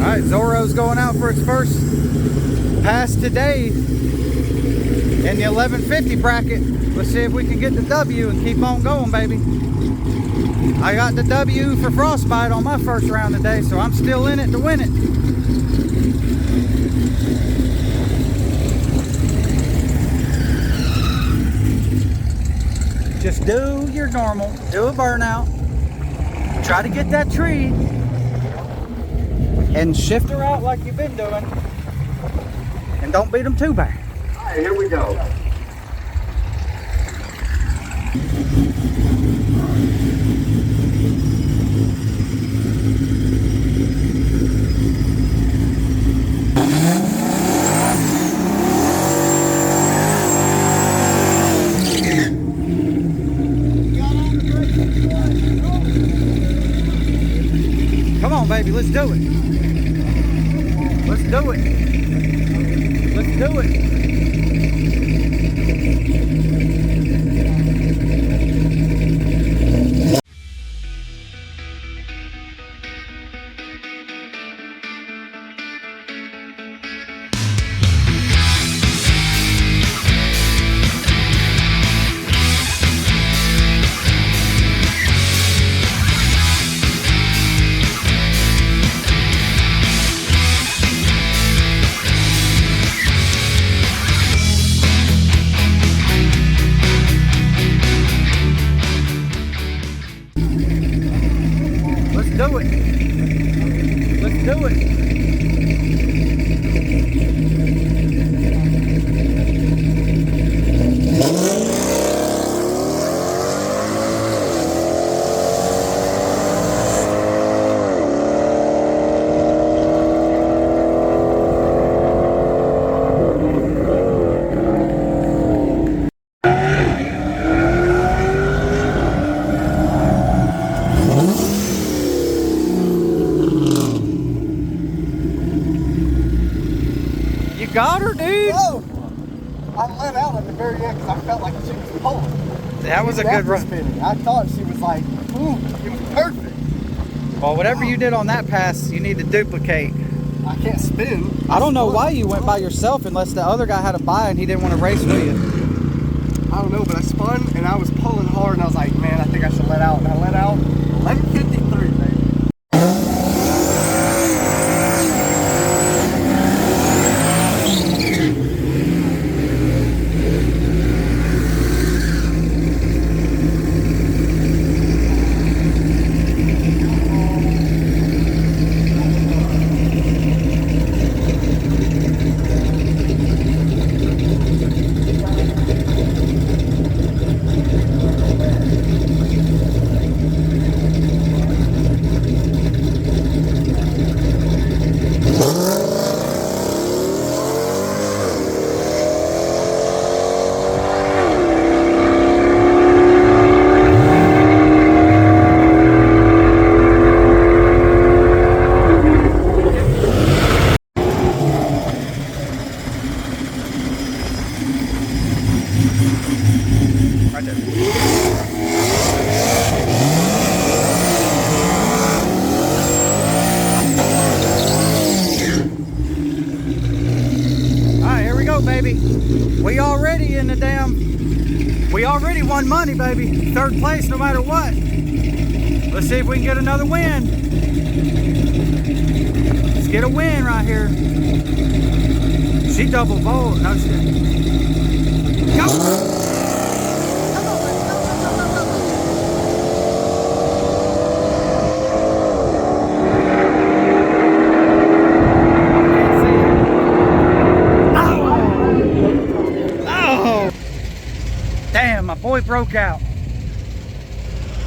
Alright, Zorro's going out for its first pass today in the 1150 bracket. Let's see if we can get the W and keep on going, baby. I got the W for Frostbite on my first round today, so I'm still in it to win it. Just do your normal, do a burnout, try to get that tree, and shift her out like you've been doing, and don't beat them too bad. All right, here we go. Come on, baby, let's do it. Let's do it. Let's do it. Do it. Let's do it. Got her, dude. Whoa. I let out at the very end because I felt like she was pulling. That was a good run. I thought she was like, ooh, it was perfect. Well, whatever you did on that pass, you need to duplicate. I can't spin. I don't know why you went by yourself unless the other guy had a buy and he didn't want to race with you. I don't know, but I spun and I was pulling hard and I was like, man, I think I should let out. And I let out 1153, baby. Right there. Alright, here we go, baby. We already in the we already won money, baby. Third place no matter what. Let's see if we can get another win. Let's get a win right here. She double bowled. No, she didn't. Go! Damn, my boy broke out.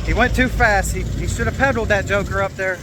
He went too fast. He should have pedaled that joker up there.